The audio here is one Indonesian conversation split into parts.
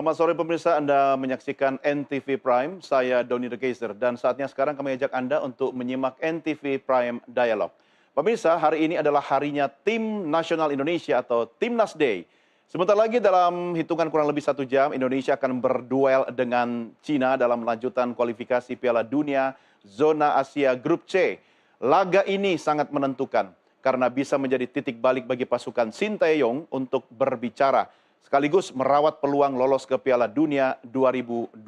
Selamat sore pemirsa, Anda menyaksikan NTV Prime, saya Doni The Kaiser, dan saatnya sekarang kami ajak Anda untuk menyimak NTV Prime Dialog. Pemirsa, hari ini adalah harinya Tim Nasional Indonesia atau Timnas Day. Sebentar lagi dalam hitungan kurang lebih 1 jam, Indonesia akan berduel dengan Cina dalam lanjutan kualifikasi Piala Dunia Zona Asia Grup C. Laga ini sangat menentukan karena bisa menjadi titik balik bagi pasukan Sinteyong untuk berbicara sekaligus merawat peluang lolos ke Piala Dunia 2026.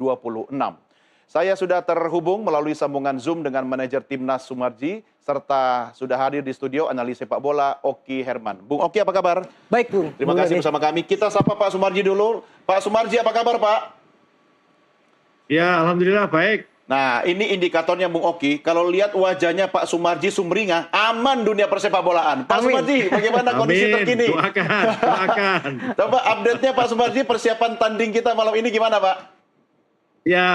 Saya sudah terhubung melalui sambungan Zoom dengan manajer Timnas Sumarji, serta sudah hadir di studio analis sepak bola Oki Herman. Bung Oki, apa kabar? Baik, Bung. Terima kasih bersama kami. Kita sapa Pak Sumarji dulu. Pak Sumarji, apa kabar, Pak? Ya, alhamdulillah baik. Nah, ini indikatornya Bung Oki. Kalau lihat wajahnya Pak Sumarji sumringah, aman dunia persepak bolaan. Pak Sumarji, bagaimana kondisi terkini? Doakan. Coba update-nya Pak Sumarji, persiapan tanding kita malam ini gimana, Pak? Ya,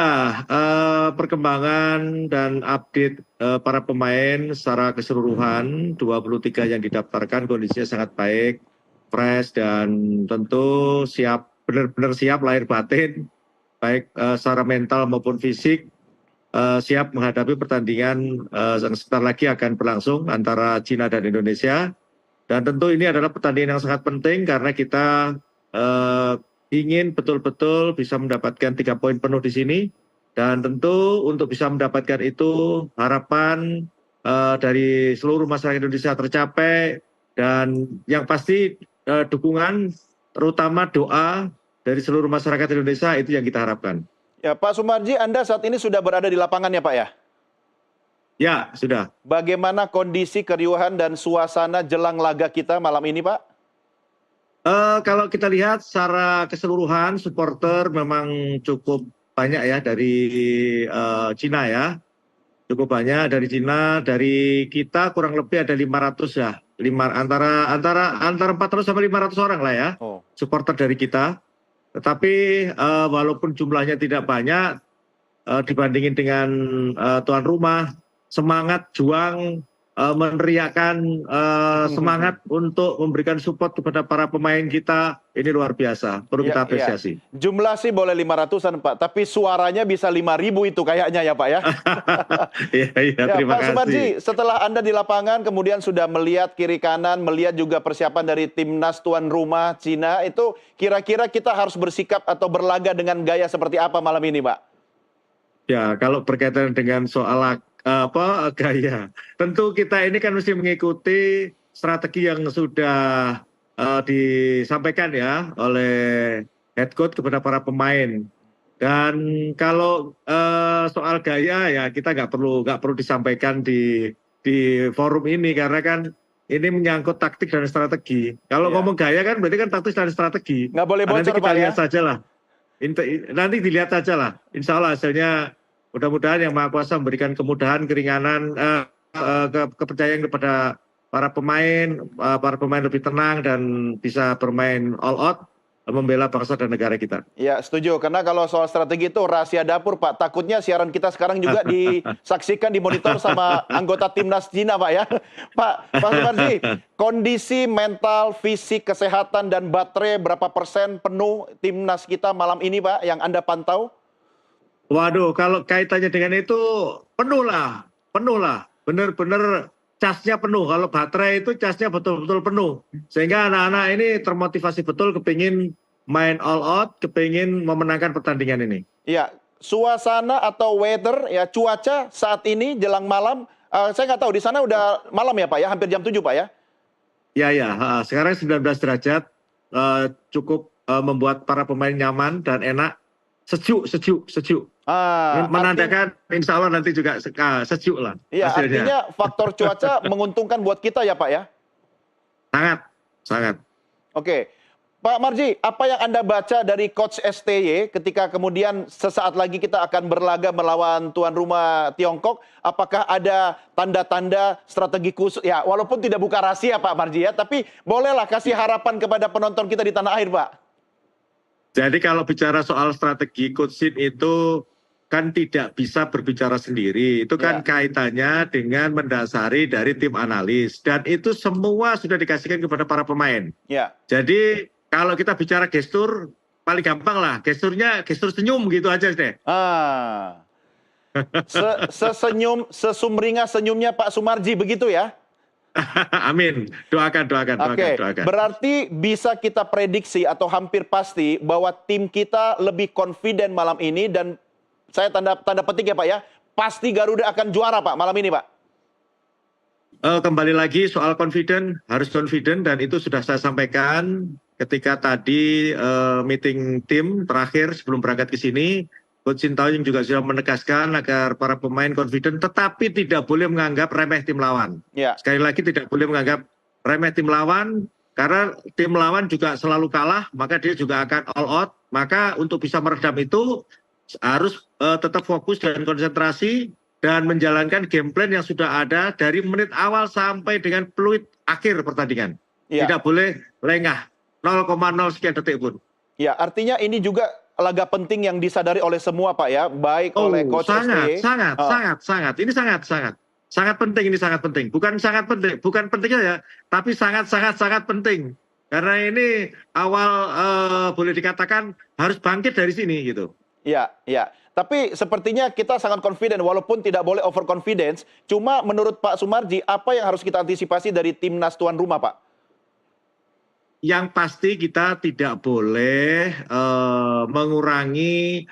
perkembangan dan update para pemain secara keseluruhan, 23 yang didaftarkan kondisinya sangat baik, fresh, dan tentu siap, benar-benar siap lahir batin, baik secara mental maupun fisik. Siap menghadapi pertandingan yang sebentar lagi akan berlangsung antara Cina dan Indonesia. Dan tentu ini adalah pertandingan yang sangat penting karena kita ingin betul-betul bisa mendapatkan 3 poin penuh di sini. Dan tentu untuk bisa mendapatkan itu harapan dari seluruh masyarakat Indonesia tercapai. Dan yang pasti dukungan, terutama doa dari seluruh masyarakat Indonesia itu yang kita harapkan. Ya, Pak Sumarji, Anda saat ini sudah berada di lapangan ya, Pak ya? Ya, sudah. Bagaimana kondisi keriuhan dan suasana jelang laga kita malam ini, Pak? Kalau kita lihat secara keseluruhan, supporter memang cukup banyak ya dari Cina ya. Cukup banyak dari Cina, dari kita kurang lebih ada 500 ya. Antara 400 sampai 500 orang lah ya, supporter dari kita. Tetapi walaupun jumlahnya tidak banyak dibandingin dengan tuan rumah, semangat juang meneriakkan semangat untuk memberikan support kepada para pemain kita ini luar biasa, perlu kita apresiasi. Ya. Jumlah sih boleh 500-an Pak, tapi suaranya bisa 5.000 itu kayaknya ya Pak ya. Iya, terima Pak kasih. Sumarji, setelah Anda di lapangan kemudian sudah melihat kiri kanan, melihat juga persiapan dari timnas tuan rumah Cina, itu kira-kira kita harus bersikap atau berlaga dengan gaya seperti apa malam ini Pak? Ya, kalau berkaitan dengan soal gaya, tentu kita ini kan mesti mengikuti strategi yang sudah disampaikan ya oleh head coach kepada para pemain. Dan kalau soal gaya ya kita nggak perlu disampaikan di forum ini karena kan ini menyangkut taktik dan strategi. Kalau ngomong gaya kan berarti kan taktik dan strategi. Nggak boleh bocor, nanti kita Pak, lihat ya? saja lah. Nanti dilihat saja lah. Insya Allah hasilnya mudah-mudahan Yang Maha Kuasa memberikan kemudahan, keringanan, kepercayaan kepada para pemain lebih tenang dan bisa bermain all out, membela bangsa dan negara kita. Ya, setuju. Karena kalau soal strategi itu rahasia dapur, Pak. Takutnya siaran kita sekarang juga disaksikan, dimonitor sama anggota timnas Cina, Pak ya. Pak Sumarji, kondisi mental, fisik, kesehatan, dan baterai berapa persen penuh timnas kita malam ini, Pak, yang Anda pantau? Waduh, kalau kaitannya dengan itu penuh lah, benar-benar casnya penuh. Kalau baterai itu casnya betul-betul penuh, sehingga anak-anak ini termotivasi betul, kepingin main all out, kepingin memenangkan pertandingan ini. Ya, suasana atau weather, ya cuaca saat ini jelang malam, saya nggak tahu di sana udah malam ya Pak ya, hampir jam 7 Pak ya? Ya, sekarang 19 derajat, cukup membuat para pemain nyaman dan enak. Sejuk. Menandakan insya Allah nanti juga sejuk lah. Iya, hasilnya. artinya faktor cuaca menguntungkan buat kita ya Pak ya? Sangat. Oke. Pak Marji, apa yang Anda baca dari Coach STY ketika kemudian sesaat lagi kita akan berlaga melawan tuan rumah Tiongkok? Apakah ada tanda-tanda strategi khusus? Ya, walaupun tidak buka rahasia Pak Marji ya, tapi bolehlah kasih harapan kepada penonton kita di tanah air Pak. Jadi kalau bicara soal strategi, Coach Shin itu kan tidak bisa berbicara sendiri. Itu kan kaitannya dengan mendasari dari tim analis. Dan itu semua sudah dikasihkan kepada para pemain. Ya. Jadi kalau kita bicara gestur, paling gampang lah, gestur senyum gitu aja deh. Ah, sesumringah senyumnya Pak Sumarji begitu ya? Amin. Doakan, doakan, doakan, Oke, doakan. berarti bisa kita prediksi atau hampir pasti bahwa tim kita lebih confident malam ini dan saya tanda petik ya Pak ya, pasti Garuda akan juara Pak malam ini Pak. Kembali lagi soal confident, harus confident dan itu sudah saya sampaikan ketika tadi meeting tim terakhir sebelum berangkat ke sini. Coach Sintayong juga sudah menegaskan agar para pemain confident tetapi tidak boleh menganggap remeh tim lawan. Ya. Sekali lagi tidak boleh menganggap remeh tim lawan karena tim lawan juga selalu kalah, maka dia juga akan all out. Maka untuk bisa meredam itu harus tetap fokus dan konsentrasi dan menjalankan game plan yang sudah ada dari menit awal sampai dengan peluit akhir pertandingan. Ya. Tidak boleh lengah, 0,0 sekian detik pun. Ya, artinya ini juga laga penting yang disadari oleh semua Pak ya, baik oleh Coach STY. Sangat. Ini sangat penting, ini sangat penting. Bukan penting saja, tapi sangat penting. Karena ini awal boleh dikatakan harus bangkit dari sini gitu. Ya, ya. Tapi sepertinya kita sangat confident walaupun tidak boleh overconfidence. Cuma menurut Pak Sumarji, apa yang harus kita antisipasi dari timnas tuan rumah, Pak? Yang pasti kita tidak boleh mengurangi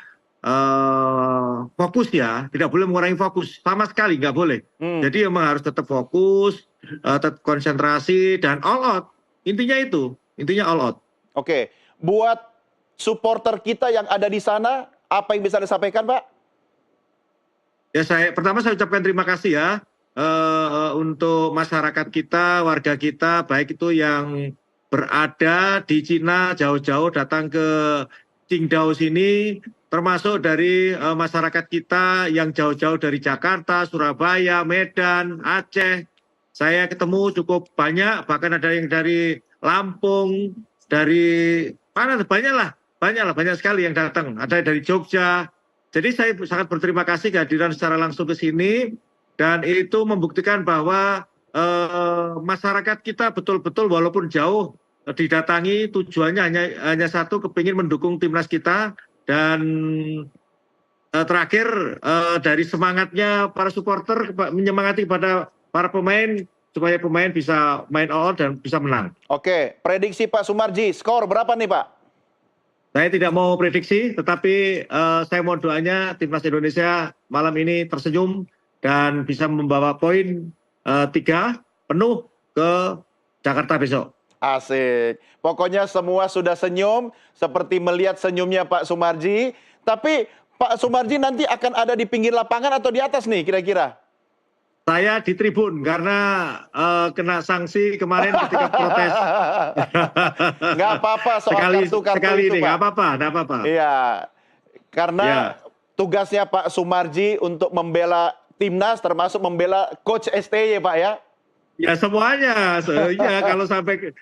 fokus ya, tidak boleh mengurangi fokus sama sekali, nggak boleh. Jadi memang harus tetap fokus, tetap konsentrasi dan all out. Intinya itu, intinya all out. Oke, buat supporter kita yang ada di sana, apa yang bisa disampaikan, Pak? Ya pertama saya ucapkan terima kasih ya untuk masyarakat kita, warga kita, baik itu yang berada di Cina jauh-jauh datang ke Qingdao sini, termasuk dari masyarakat kita yang jauh-jauh dari Jakarta, Surabaya, Medan, Aceh. Saya ketemu cukup banyak, bahkan ada yang dari Lampung, dari mana banyak sekali yang datang. Ada dari Jogja. Jadi saya sangat berterima kasih kehadiran secara langsung ke sini dan itu membuktikan bahwa masyarakat kita betul-betul walaupun jauh didatangi tujuannya hanya satu, kepingin mendukung timnas kita. Dan terakhir dari semangatnya para supporter menyemangati kepada para pemain supaya pemain bisa main all dan bisa menang. Oke, prediksi Pak Sumarji, skor berapa nih Pak? Saya tidak mau prediksi, tetapi saya mohon doanya timnas Indonesia malam ini tersenyum dan bisa membawa poin 3 penuh ke Jakarta besok. Asik. Pokoknya semua sudah senyum, seperti melihat senyumnya Pak Sumarji. Tapi Pak Sumarji nanti akan ada di pinggir lapangan atau di atas nih kira-kira? Saya di tribun karena kena sanksi kemarin ketika protes. Nggak apa-apa soal kartu-kartu sekali itu, ini, Pak. nggak apa-apa. Iya, karena Ya. tugasnya Pak Sumarji untuk membela timnas, termasuk membela Coach STY, Pak ya. Ya semuanya, ya kalau sampai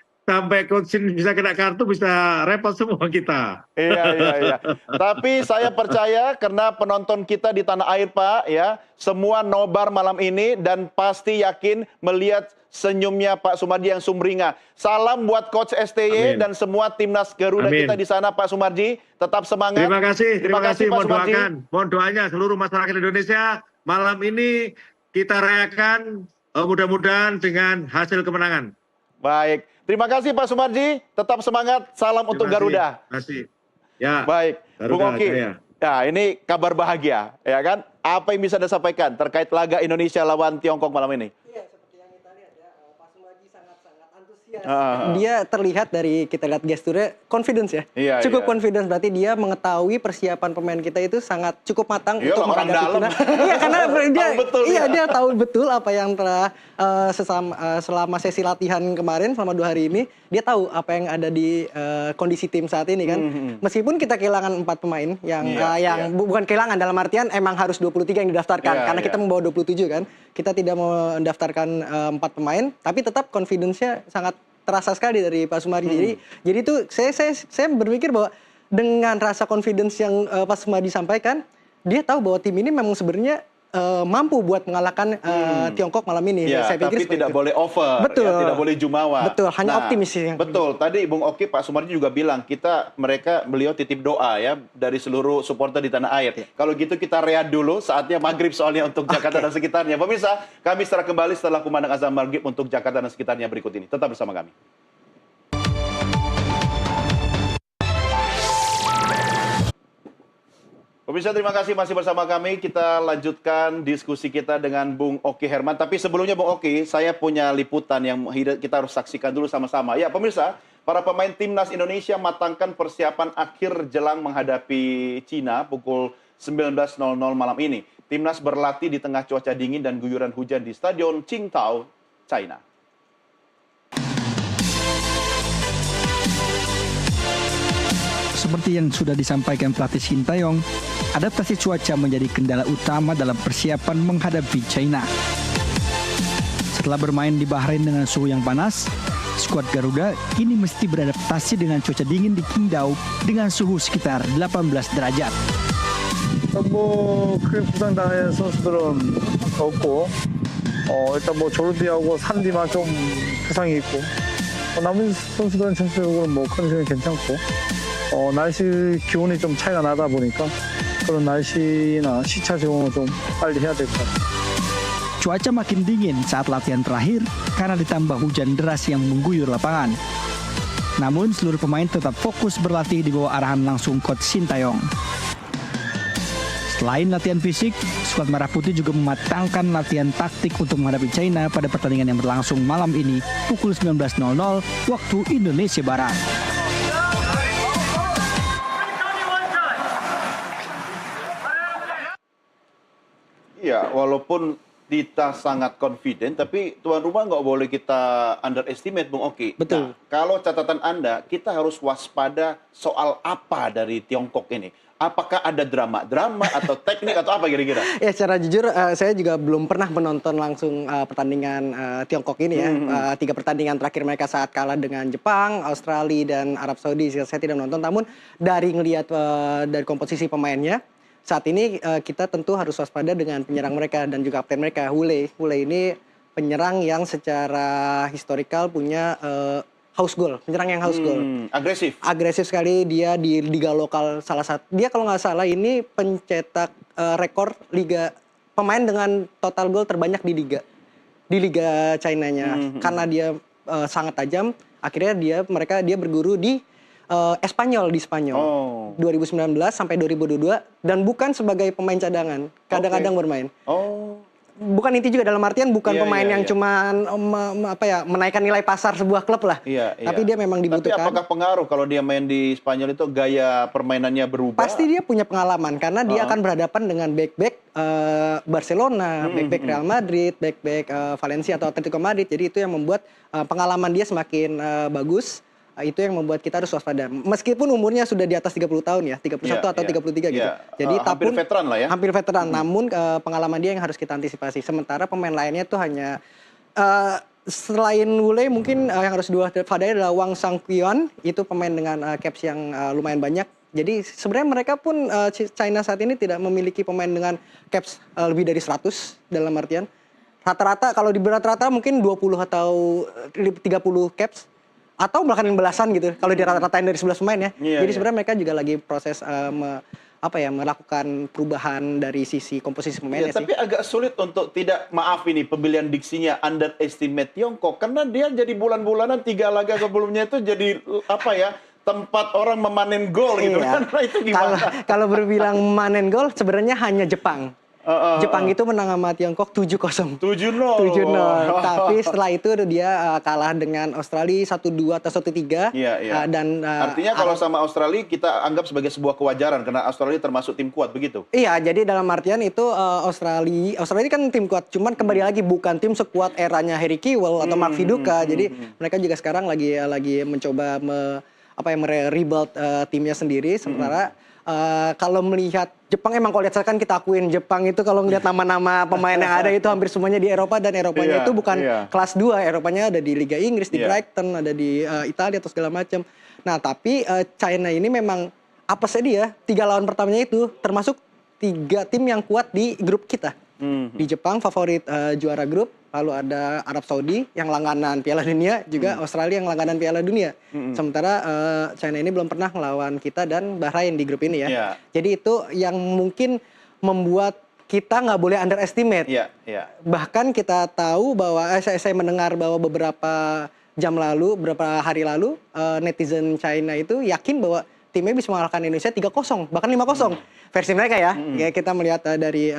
coach bisa kena kartu bisa repot semua kita. Iya. Tapi saya percaya karena penonton kita di tanah air Pak ya, semua nobar malam ini dan pasti yakin melihat senyumnya Pak Sumarji yang sumringah. Salam buat Coach STY dan semua timnas Garuda kita di sana Pak Sumarji. Tetap semangat. Terima kasih Pak mohon Sumarji. mohon doanya seluruh masyarakat Indonesia malam ini kita rayakan mudah-mudahan dengan hasil kemenangan. Baik, terima kasih Pak Sumarji. Tetap semangat. Salam untuk Garuda. Terima kasih. Ya. Baik, Bung Garuda, Oki. jaya. Ya, ini kabar bahagia, ya kan? Apa yang bisa disampaikan terkait laga Indonesia lawan Tiongkok malam ini? Iya, seperti yang kita lihat ya, Pak Sumarji sangat-sangat antusias. Ah. Dia terlihat dari kita lihat gesturnya confidence ya. Iya, Cukup iya. confidence, berarti dia mengetahui persiapan pemain kita itu sangat cukup matang Iya, untuk orang menghadapi dalam. China. Iya, karena dia Tahu betul dia tahu betul apa yang telah selama sesi latihan kemarin selama 2 hari ini, dia tahu apa yang ada di kondisi tim saat ini kan. Meskipun kita kehilangan 4 pemain yang bukan kehilangan dalam artian emang harus 23 yang didaftarkan karena kita membawa 27 kan. Kita tidak mendaftarkan 4 pemain, tapi tetap confidence-nya sangat terasa sekali dari Pak Sumarji. Jadi itu saya berpikir bahwa dengan rasa confidence yang Pak Sumarji sampaikan, dia tahu bahwa tim ini memang sebenarnya mampu buat mengalahkan Tiongkok malam ini. Ya, Saya tapi pikir tidak boleh over, Betul. ya, tidak boleh jumawa. Betul, hanya optimis sih yang Betul, tadi Bung Oki, Pak Sumarji juga bilang, beliau titip doa ya dari seluruh supporter di tanah air. Kalau gitu kita rehat dulu, saatnya maghrib soalnya untuk Jakarta dan sekitarnya. Pemirsa, kami setelah kembali setelah kumandang azan maghrib untuk Jakarta dan sekitarnya berikut ini. Tetap bersama kami. Pemirsa, terima kasih masih bersama kami. Kita lanjutkan diskusi kita dengan Bung Oki Herman. Tapi sebelumnya Bung Oki, saya punya liputan yang kita harus saksikan dulu sama-sama. Ya pemirsa, para pemain Timnas Indonesia matangkan persiapan akhir jelang menghadapi Cina pukul 19.00 malam ini. Timnas berlatih di tengah cuaca dingin dan guyuran hujan di Stadion Qingdao, China. Seperti yang sudah disampaikan pelatih Shin Tae-yong, adaptasi cuaca menjadi kendala utama dalam persiapan menghadapi China. Setelah bermain di Bahrain dengan suhu yang panas, skuad Garuda kini mesti beradaptasi dengan cuaca dingin di Qingdao dengan suhu sekitar 18 derajat. 크게 부상당한 선수들은 없고 일단 조르디하고 산디만 좀 부상이 있고 남은 선수들은 전체적으로 컨디션이 괜찮고 날씨 기온이 좀 차이가 나다 보니까 그런 날씨나 시차 적응을 좀 빨리 해야 될 것 같아요. Cuaca makin dingin saat latihan terakhir karena ditambah hujan deras yang mengguyur lapangan. Namun seluruh pemain tetap fokus berlatih di bawah arahan langsung coach Shin Tae-yong. Selain latihan fisik, skuad Merah Putih juga mematangkan latihan taktik untuk menghadapi China pada pertandingan yang berlangsung malam ini pukul 19.00 waktu Indonesia Barat. Iya, walaupun kita sangat confident, tapi tuan rumah nggak boleh kita underestimate, Bung Oki. Betul. Nah, kalau catatan Anda, kita harus waspada soal apa dari Tiongkok ini. Apakah ada drama atau teknik atau apa kira-kira? Ya secara jujur saya juga belum pernah menonton langsung pertandingan Tiongkok ini ya. 3 pertandingan terakhir mereka saat kalah dengan Jepang, Australia dan Arab Saudi saya tidak menonton. Namun dari ngelihat dari komposisi pemainnya saat ini kita tentu harus waspada dengan penyerang mereka dan juga kapten mereka Hule. Hule ini penyerang yang secara historikal punya house goal, penyerang yang house goal. Agresif. Agresif sekali dia di liga lokal salah satu. Dia kalau nggak salah ini pencetak rekor liga pemain dengan total gol terbanyak di liga China-nya. Karena dia sangat tajam, akhirnya dia berguru di Espanyol di Spanyol. 2019 sampai 2022 dan bukan sebagai pemain cadangan, kadang-kadang bermain. Bukan inti juga dalam artian bukan pemain yang cuman menaikkan nilai pasar sebuah klub lah. Tapi dia memang dibutuhkan. Tapi apakah pengaruh kalau dia main di Spanyol itu gaya permainannya berubah? Pasti dia punya pengalaman karena dia akan berhadapan dengan back-back Barcelona, back-back Real Madrid, back-back Valencia atau Atletico Madrid. Jadi itu yang membuat pengalaman dia semakin bagus. Itu yang membuat kita harus waspada. Meskipun umurnya sudah di atas 30 tahun ya, 31 atau 33 gitu. Jadi hampir veteran lah ya. Hampir veteran, namun pengalaman dia yang harus kita antisipasi. Sementara pemain lainnya itu hanya selain Wule mungkin yang harus diwaspadai adalah Wang Sangqian, itu pemain dengan caps yang lumayan banyak. Jadi sebenarnya mereka pun China saat ini tidak memiliki pemain dengan caps lebih dari 100 dalam artian. Rata-rata kalau di rata-rata mungkin 20 atau 30 caps. Atau bahkan belasan gitu kalau dirata-ratain dari 11 pemain ya. Jadi sebenarnya mereka juga lagi proses melakukan perubahan dari sisi komposisi pemainnya sih. Tapi agak sulit untuk maaf ini pemilihan diksinya underestimate Tiongkok karena dia jadi bulan-bulanan 3 laga sebelumnya itu jadi tempat orang memanen gol gitu kan. Itu gimana? Kalau berbilang memanen gol sebenarnya hanya Jepang. Jepang itu menang sama Tiongkok 7-0. 7-0. Tapi setelah itu dia kalah dengan Australia 1-2 atau 1-3. Dan artinya kalau sama Australia kita anggap sebagai sebuah kewajaran karena Australia termasuk tim kuat begitu. Iya, jadi dalam artian itu Australia kan tim kuat, cuman kembali lagi bukan tim sekuat eranya Harry Kewell atau Mark Viduka. Jadi mereka juga sekarang lagi mencoba rebuild timnya sendiri. Sementara kalau melihat Jepang emang kalau lihat kan kita akuin Jepang itu kalau ngelihat nama-nama pemain yang ada itu hampir semuanya di Eropa dan Eropanya itu bukan kelas 2, Eropanya ada di Liga Inggris, di Brighton, ada di Italia atau segala macam. Nah, tapi China ini memang apesnya dia 3 lawan pertamanya itu termasuk 3 tim yang kuat di grup kita. Di Jepang favorit juara grup, lalu ada Arab Saudi yang langganan Piala Dunia, juga Australia yang langganan Piala Dunia. Sementara China ini belum pernah ngelawan kita dan Bahrain di grup ini ya. Iya. Jadi itu yang mungkin membuat kita nggak boleh underestimate. Iya, iya. Bahkan kita tahu bahwa saya mendengar bahwa beberapa jam lalu, beberapa hari lalu netizen China itu yakin bahwa timnya bisa mengalahkan Indonesia 3-0, bahkan 5-0. Versi mereka ya. Ya kita melihat dari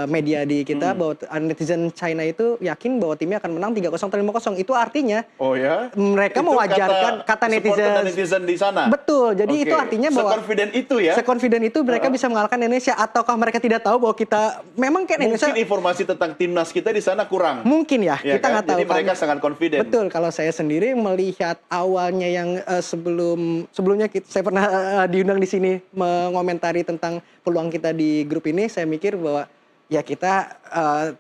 media di kita bahwa netizen China itu yakin bahwa timnya akan menang 3-0 atau 5-0. Itu artinya Oh ya? mereka Itu mewajarkan kata supporter dan netizen. netizen di sana. Betul. Jadi Oke. itu artinya bahwa Sekonfiden itu ya? sekonfiden itu mereka bisa mengalahkan Indonesia, ataukah mereka tidak tahu bahwa kita memang kan Indonesia Mungkin informasi tentang timnas kita di sana kurang. mungkin ya, Ya kita kan? nggak tahu. Jadi mereka Karena- sangat confident. Betul, kalau saya sendiri melihat awalnya yang sebelumnya saya pernah diundang di sini mengomentari tentang peluang kita di grup ini, saya mikir bahwa ya kita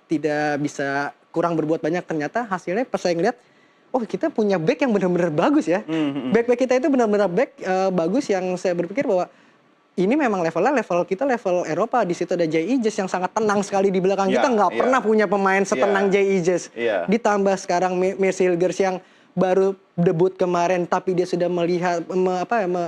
tidak bisa kurang berbuat banyak. Ternyata hasilnya pas saya ngeliat, oh kita punya back yang benar-benar bagus ya. Back kita itu benar-benar back bagus, yang saya berpikir bahwa ini memang level kita level Eropa. Di situ ada Jay Ijes yang sangat tenang sekali di belakang Ya, kita, nggak ya. pernah punya pemain setenang Ya. Jay Ijes. Ya. Ditambah sekarang Messi Hilgers yang baru debut kemarin, tapi dia sudah melihat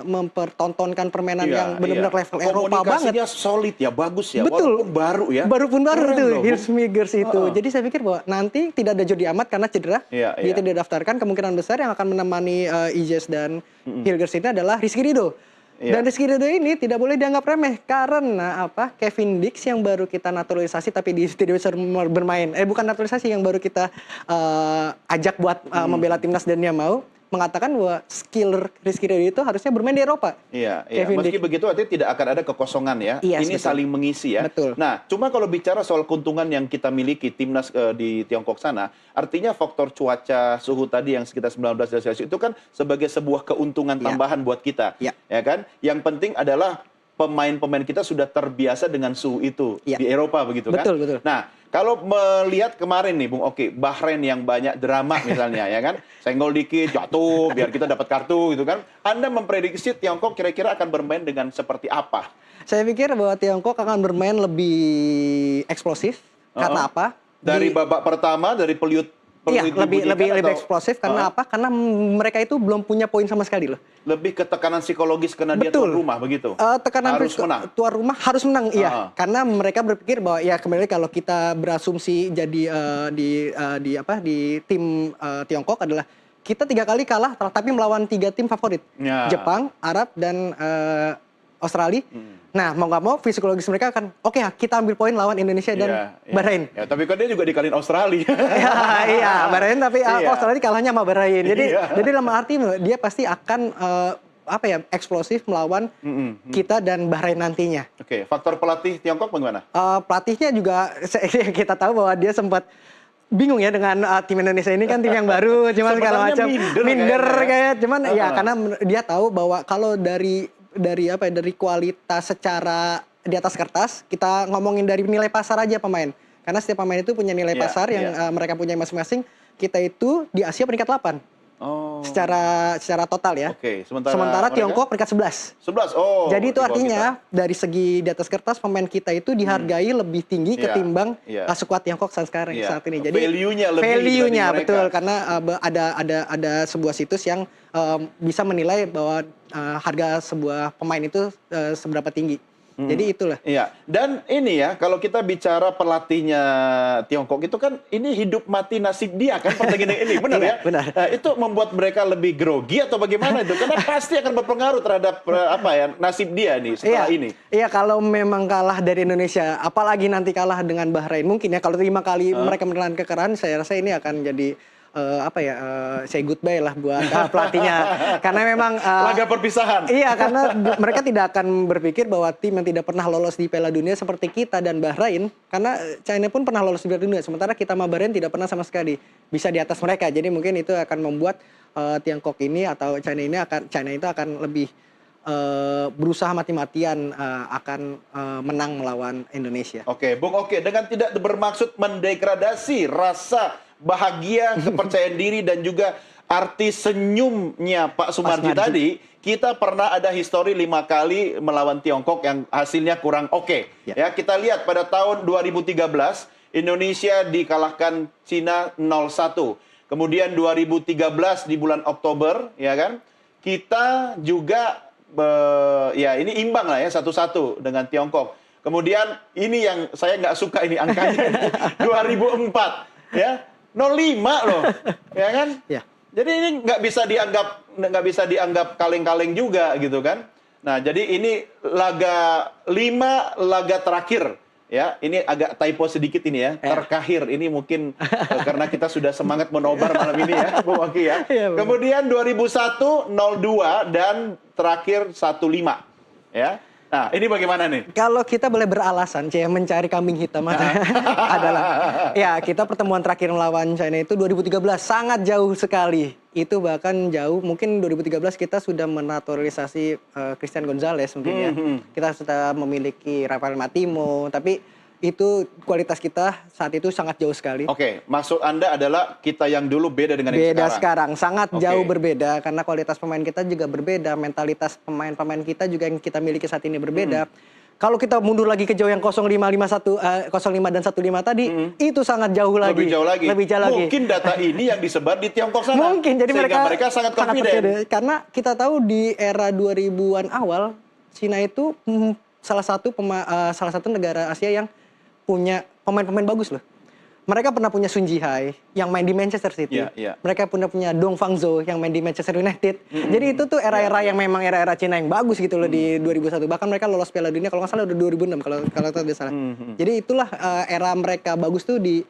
mempertontonkan permainan Iya, yang benar-benar iya. level Eropa banget. Komunikasinya solid ya, bagus ya. Betul. Walaupun baru ya. Baru pun baru Keren tuh loh, Bu. Hills Migers itu. Jadi saya pikir bahwa nanti tidak ada Jordi Amat karena cedera. Iya, Dia iya. tidak daftarkan. Kemungkinan besar yang akan menemani Ijes dan Hilgers ini adalah Rizky Ridho. Iya. Dan Rizky Ridho ini tidak boleh dianggap remeh karena Kevin Dix yang baru kita naturalisasi tapi tidak bisa bermain. Bukan naturalisasi, yang baru kita ajak buat membela timnas dan dia mau mengatakan bahwa skill Rizky Ridho itu harusnya bermain di Eropa. Iya, iya. Kevin Meski Dix. begitu artinya tidak akan ada kekosongan ya. Yes, Ini betul. saling mengisi ya. Betul. Nah, cuma kalau bicara soal keuntungan yang kita miliki timnas di Tiongkok sana, artinya faktor cuaca, suhu tadi yang sekitar 19 derajat Celcius itu kan sebagai sebuah keuntungan Ya. tambahan buat kita. Ya. Ya kan? Yang penting adalah pemain-pemain kita sudah terbiasa dengan suhu itu Ya. di Eropa begitu kan? Betul, betul. Nah, kalau melihat kemarin nih Bung Oki, Bahrain yang banyak drama misalnya ya kan, senggol dikit jatuh biar kita dapat kartu gitu kan. Anda memprediksi Tiongkok kira-kira akan bermain dengan seperti apa? Saya pikir bahwa Tiongkok akan bermain lebih eksplosif. Karena apa? Dari babak pertama, dari peluit Iya, dibunyikan lebih atau- eksplosif. Karena apa? Karena mereka itu belum punya poin sama sekali loh. Lebih ke tekanan psikologis karena dia Betul. tuan rumah begitu. Tekanan harus menang. tuan rumah harus menang, iya. Ah. Karena mereka berpikir bahwa ya kembali kalau kita berasumsi jadi di tim Tiongkok adalah kita 3 kali kalah tapi melawan 3 tim favorit. Ya. Jepang, Arab dan Australia. Nah, mau nggak mau psikologis mereka akan oke, kita ambil poin lawan Indonesia dan Iya, iya. Bahrain. Ya, tapi kan dia juga dikalahin Australia. Iya, Bahrain, tapi Iya. Australia kalahnya sama Bahrain. Jadi Iya. dalam arti dia pasti akan eksplosif melawan kita dan Bahrain nantinya. Oke, faktor pelatih Tiongkok bagaimana? Pelatihnya juga kita tahu bahwa dia sempat bingung ya dengan tim Indonesia ini kan tim yang baru, cuman segala Sebenarnya macam minder kayak cuman ya Ah. karena dia tahu bahwa kalau dari kualitas secara di atas kertas, kita ngomongin dari nilai pasar aja pemain. Karena setiap pemain itu punya nilai Iya, pasar yang iya. mereka punya masing-masing. Kita itu di Asia peringkat 8 Oh. secara total ya. Oke, Sementara mereka? Tiongkok peringkat 11. 11. Oh. Jadi di itu bawah artinya dari segi di atas kertas pemain kita itu dihargai lebih tinggi Iya, ketimbang iya. skuad Tiongkok saat Iya. saat ini. Jadi Value-nya lebih value-nya dibanding mereka. betul, karena ada sebuah situs yang bisa menilai bahwa harga sebuah pemain itu seberapa tinggi. Jadi itulah. Iya, dan ini ya, kalau kita bicara pelatihnya Tiongkok itu kan ini hidup mati nasib dia kan pertandingan ini, benar Iya, ya? benar. Itu membuat mereka lebih grogi atau bagaimana itu? Karena pasti akan berpengaruh terhadap nasib dia nih setelah ini. Iya, kalau memang kalah dari Indonesia, apalagi nanti kalah dengan Bahrain, mungkin ya kalau 5 kali mereka menelan kekalahan, saya rasa ini akan jadi say goodbye lah buat pelatihnya. Karena memang Laga perpisahan. iya, karena mereka tidak akan berpikir bahwa tim yang tidak pernah lolos di Piala Dunia seperti kita dan Bahrain, karena China pun pernah lolos di Piala Dunia, sementara kita sama Bahrain tidak pernah sama sekali bisa di atas mereka. Jadi mungkin itu akan membuat Tiongkok ini atau China itu akan lebih berusaha mati-matian akan menang melawan Indonesia. Oke, Bung Oke, dengan tidak bermaksud mendegradasi rasa bahagia, kepercayaan diri dan juga arti senyumnya Pak Sumarji Sumarji. tadi, kita pernah ada histori 5 kali melawan Tiongkok yang hasilnya kurang oke. Ya, kita lihat pada tahun 2013 Indonesia dikalahkan Cina 0-1. Kemudian 2013 di bulan Oktober, ya kan? Kita juga ya ini imbang lah ya 1-1 dengan Tiongkok. Kemudian ini yang saya nggak suka ini angkanya 2004 ya 05 loh, ya kan? Ya. Jadi ini nggak bisa dianggap kaleng-kaleng juga gitu kan? Nah jadi ini laga 5 laga terakhir. Ya, ini agak typo sedikit ini ya, terkahir. Ini mungkin karena kita sudah semangat menobar malam ini ya, Bung Oki ya. Kemudian 2001, 02, dan terakhir 15. Ya. Nah, ini bagaimana nih? Kalau kita boleh beralasan, mencari kambing hitam adalah, ya kita pertemuan terakhir melawan China itu 2013, sangat jauh sekali. Itu bahkan jauh, mungkin 2013 kita sudah menaturalisasi Christian Gonzalez mungkin ya. Kita sudah memiliki Rafael Matimo, tapi itu kualitas kita saat itu sangat jauh sekali. Oke, maksud Anda adalah kita yang dulu beda dengan yang Beda sekarang? sangat jauh berbeda, karena kualitas pemain kita juga berbeda, mentalitas pemain-pemain kita juga yang kita miliki saat ini berbeda. Kalau kita mundur lagi ke jauh yang 05 dan 15 tadi, itu sangat jauh lagi. Lebih jauh lagi. Lebih jauh lagi. Mungkin data ini yang disebar di Tiongkok sana. Mungkin, jadi mereka sangat confident. Karena kita tahu di era 2000-an awal, Cina itu salah satu negara Asia yang punya pemain-pemain bagus loh. Mereka pernah punya Sun Jihai yang main di Manchester City. Mereka punya Dong Fangzhou yang main di Manchester United. Jadi itu tuh era-era yang memang era-era Cina yang bagus gitu loh di 2001. Bahkan mereka lolos Piala Dunia kalau nggak salah udah 2006 kalau tidak salah. Jadi itulah era mereka bagus tuh di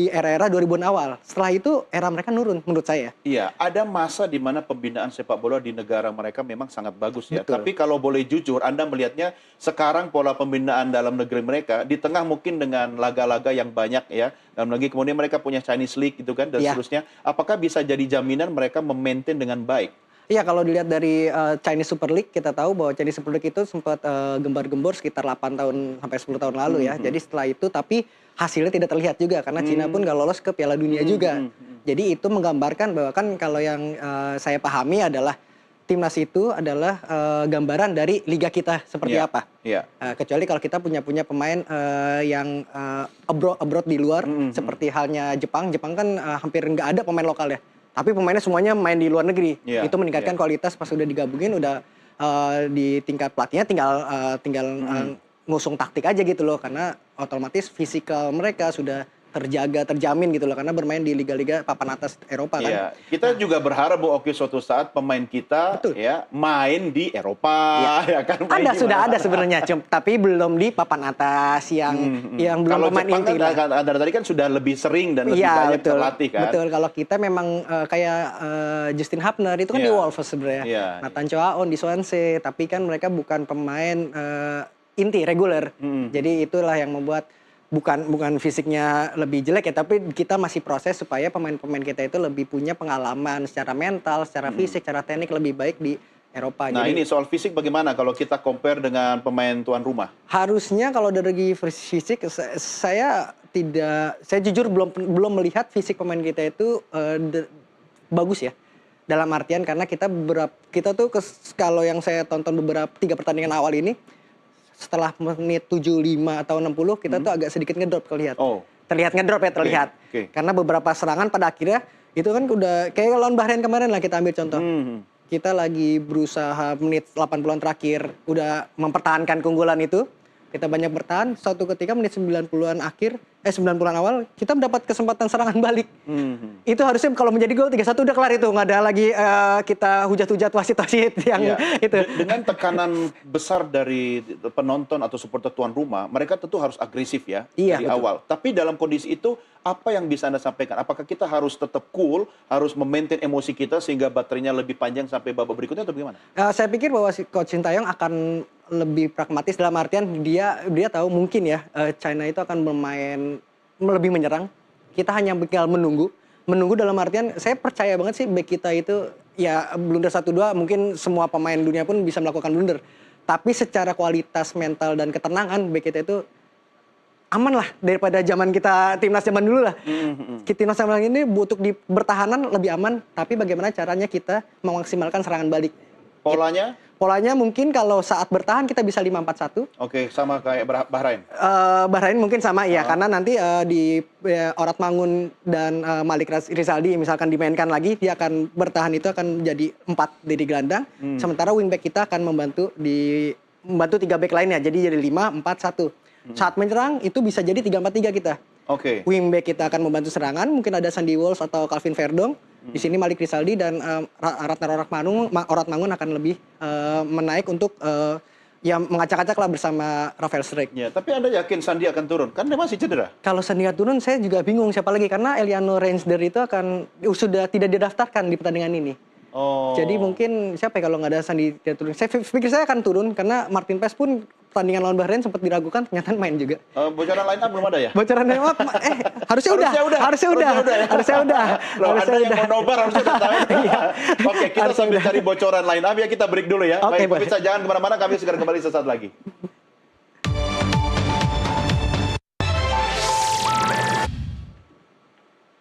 era-era 2000-an awal. Setelah itu era mereka nurun menurut saya. Iya, ada masa di mana pembinaan sepak bola di negara mereka memang sangat bagus ya. Betul. Tapi kalau boleh jujur, Anda melihatnya sekarang pola pembinaan dalam negeri mereka di tengah mungkin dengan laga-laga yang banyak ya. Dalam lagi kemudian mereka punya Chinese League gitu kan dan seterusnya. Apakah bisa jadi jaminan mereka memaintain dengan baik? Iya, kalau dilihat dari Chinese Super League, kita tahu bahwa Chinese Super League itu sempat gembar-gembor sekitar 8 tahun sampai 10 tahun lalu ya. Jadi setelah itu, tapi hasilnya tidak terlihat juga karena Cina pun nggak lolos ke Piala Dunia juga. Jadi itu menggambarkan bahwa kan kalau yang saya pahami adalah timnas itu adalah gambaran dari liga kita seperti apa. Kecuali kalau kita punya pemain yang abroad di luar, seperti halnya Jepang. Jepang kan hampir nggak ada pemain lokal ya. Tapi pemainnya semuanya main di luar negeri. Itu meningkatkan kualitas pas udah digabungin, udah di tingkat pelatihnya tinggal ngusung taktik aja gitu loh. Karena otomatis fisikal mereka sudah terjamin gitu loh. Karena bermain di liga-liga papan atas Eropa kan. Kita juga berharap Bu Oki suatu saat pemain kita ya main di Eropa. Ya kan, sudah ada sebenarnya, tapi belum di papan atas yang belum pemain inti. Kalau Anda tadi kan sudah lebih sering dan lebih banyak terlatih kan. Betul, kalau kita memang kayak Justin Hapner itu kan di Wolves sebenarnya. Nathan Choaon di Swansea, tapi kan mereka bukan pemain inti reguler. Jadi itulah yang membuat bukan fisiknya lebih jelek ya, tapi kita masih proses supaya pemain-pemain kita itu lebih punya pengalaman secara mental, secara fisik, secara teknik lebih baik di Eropa. Nah, ini soal fisik bagaimana kalau kita compare dengan pemain tuan rumah? Harusnya kalau dari fisik saya jujur belum melihat fisik pemain kita itu bagus ya. Dalam artian karena kita tuh kalau yang saya tonton 3 pertandingan awal ini, setelah menit 75 atau 60 kita tuh agak sedikit ngedrop terlihat. Terlihat ngedrop ya, terlihat. Karena beberapa serangan pada akhirnya itu kan udah kayak lawan Bahrain kemarin lah, kita ambil contoh. Kita lagi berusaha menit 80-an terakhir udah mempertahankan keunggulan itu. Kita banyak bertahan, suatu ketika menit 90-an awal kita mendapat kesempatan serangan balik. Itu harusnya kalau menjadi gol 3-1 udah kelar itu, nggak ada lagi kita hujat-hujat wasit-wasit yang itu. Dengan tekanan besar dari penonton atau supporter tuan rumah, mereka tentu harus agresif ya dari awal. Tapi dalam kondisi itu apa yang bisa Anda sampaikan? Apakah kita harus tetap cool, harus memaintain emosi kita sehingga baterainya lebih panjang sampai babak berikutnya atau bagaimana? Saya pikir bahwa Coach Sintayong akan lebih pragmatis dalam artian dia tahu mungkin ya China itu akan bermain lebih menyerang. Kita hanya tinggal menunggu dalam artian saya percaya banget sih bek kita itu ya blunder 1-2 mungkin semua pemain dunia pun bisa melakukan blunder. Tapi secara kualitas mental dan ketenangan bek kita itu aman lah daripada zaman kita timnas zaman dulu lah. Timnas zaman ini untuk di bertahanan lebih aman, tapi bagaimana caranya kita memaksimalkan serangan balik. Polanya? Polanya mungkin kalau saat bertahan kita bisa 5-4-1. Oke, sama kayak Bahrain. Bahrain mungkin sama ya, karena nanti di Orat Mangun dan Malik Rizaldi misalkan dimainkan lagi, dia akan bertahan itu akan menjadi 4 di gelandang. Sementara wingback kita akan membantu 3 back lainnya, jadi 5-4-1. Saat menyerang itu bisa jadi 3-4-3 kita. Oke. Wingback kita akan membantu serangan, mungkin ada Sandy Walsh atau Calvin Verdong. Di sini Malik Rizaldi dan Ratna Orat Mangun akan lebih menaik untuk ya mengacak-acak lah bersama Rafael Struijk. Ya, tapi Anda yakin Sandi akan turun? Kan dia masih cedera. Kalau Sandi turun, saya juga bingung siapa lagi karena Eliano Reinsder itu sudah tidak didaftarkan di pertandingan ini. Oh. Jadi mungkin siapa ya kalau nggak ada Sandi tidak turun? Saya pikir saya akan turun karena Martin Paes pun pertandingan lawan Bahrain sempat diragukan, ternyata main juga. Bocoran line up belum ada ya? Bocoran line up, harusnya udah. Loh, Anda yang mau nobar harusnya udah tahu. Oke, kita sambil cari bocoran line up ya, kita break dulu ya. Oke, Baik, pemirsa jangan kemana-mana, kami segera kembali sesaat lagi.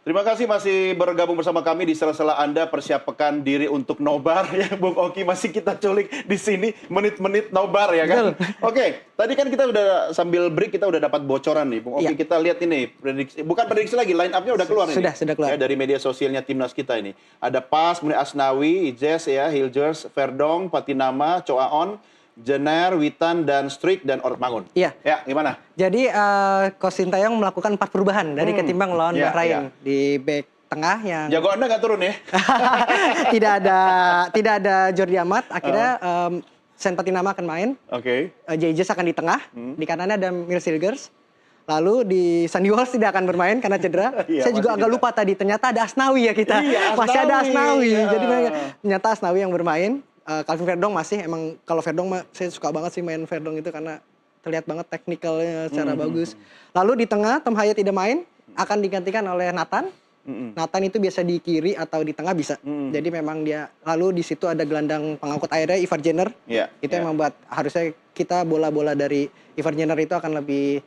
Terima kasih masih bergabung bersama kami di sela-sela Anda persiapkan diri untuk nobar ya. Bung Oki masih kita culik di sini menit-menit nobar ya kan. Oke, tadi kan kita udah sambil break kita udah dapat bocoran nih Bung Oki. Ya. Kita lihat ini bukan prediksi lagi, line up-nya udah keluar Sudah keluar. Ya, dari media sosialnya timnas kita ini. Ada Pas, kemudian Asnawi, Ijes ya, Hilgers, Verdong, Patinama, Choaon, Jenner, Witan, dan Struijk, dan Orat Mangun. Iya. Ya, gimana? Jadi Coach Sintayong melakukan 4 perubahan dari ketimbang lawan Iya, Bahrain iya. di back tengah yang Jago Anda nggak turun ya? tidak ada Jordi Amat. Akhirnya Sen Patinama akan main. Oke. JJ akan di tengah. Di kanannya ada Miles Hilgers. Lalu di Sandy Walsh tidak akan bermain karena cedera. Iya, Saya juga masih agak tidak. lupa tadi. Ternyata ada Asnawi ya kita. Iya, Masih ada Asnawi. Asnawi. Jadi ternyata Asnawi yang bermain. Calvin Verdong masih emang kalau Verdong saya suka banget sih main Verdong itu karena terlihat banget teknikalnya secara bagus. Lalu di tengah Tom Haya tidak main, akan digantikan oleh Nathan. Nathan itu biasa di kiri atau di tengah bisa. Jadi memang dia lalu di situ ada gelandang pengangkut airnya Ivar Jenner. Iya, Itu iya. yang membuat harusnya kita bola-bola dari Ivar Jenner itu akan lebih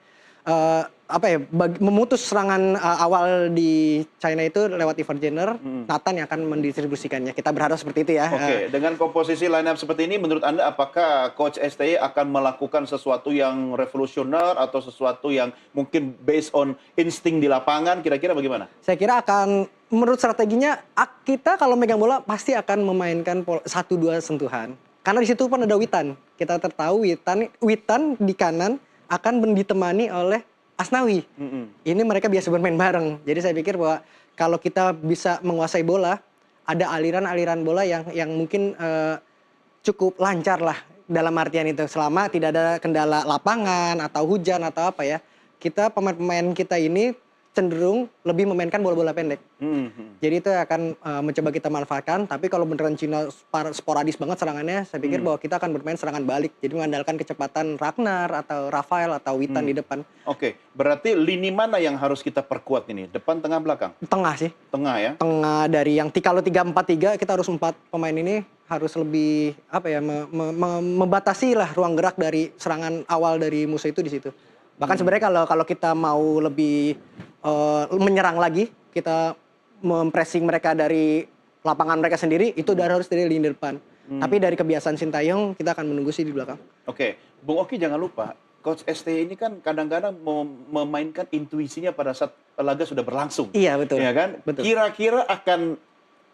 memutus serangan awal di China itu lewat Ivar Jenner. Nathan yang akan mendistribusikannya. Kita berharap seperti itu ya. Oke, dengan komposisi line up seperti ini, menurut Anda apakah Coach STY akan melakukan sesuatu yang revolusioner atau sesuatu yang mungkin based on insting di lapangan? Kira-kira bagaimana? Saya kira menurut strateginya kita kalau megang bola pasti akan memainkan 1-2 sentuhan. Karena di situ pun ada Witan. Kita tahu Witan di kanan akan ditemani oleh Asnawi. Ini mereka biasa bermain bareng. Jadi saya pikir bahwa kalau kita bisa menguasai bola, ada aliran-aliran bola yang mungkin cukup lancar lah dalam artian itu. Selama tidak ada kendala lapangan atau hujan atau apa ya. Pemain-pemain kita ini cenderung lebih memainkan bola-bola pendek. Jadi itu akan mencoba kita manfaatkan. Tapi kalau beneran Cina sporadis banget serangannya, saya pikir bahwa kita akan bermain serangan balik. Jadi mengandalkan kecepatan Ragnar atau Rafael atau Witan di depan. Oke, berarti lini mana yang harus kita perkuat ini? Depan, tengah, belakang? Tengah sih. Tengah ya? Tengah dari yang kalau 3-4-3 kita harus 4 pemain ini harus lebih membatasi lah ruang gerak dari serangan awal dari musuh itu di situ. Bahkan sebenarnya kalau kita mau lebih menyerang lagi, kita mempressing mereka dari lapangan mereka sendiri, itu harus dari lini depan. Tapi dari kebiasaan Sintayong, kita akan menunggu sih di belakang. Oke, Bung Oki jangan lupa, Coach STY ini kan kadang-kadang memainkan intuisinya pada saat laga sudah berlangsung. Iya, betul. Ya kan? Betul. Kira-kira akan,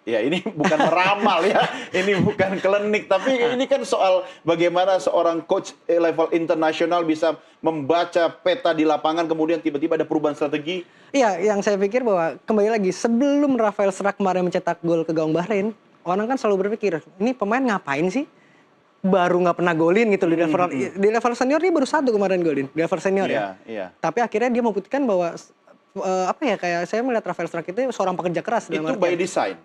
ya ini bukan meramal ya, ini bukan klinik, tapi ini kan soal bagaimana seorang coach level internasional bisa membaca peta di lapangan, kemudian tiba-tiba ada perubahan strategi. Iya, yang saya pikir bahwa kembali lagi sebelum Rafael Struijk kemarin mencetak gol ke gawang Bahrain, orang kan selalu berpikir, ini pemain ngapain sih? Baru nggak pernah golin gitu di level senior dia baru 1 kemarin golin di level senior ya. Iya. Tapi akhirnya dia membuktikan bahwa kayak saya melihat Rafael Struijk itu seorang pekerja keras. Itu by design.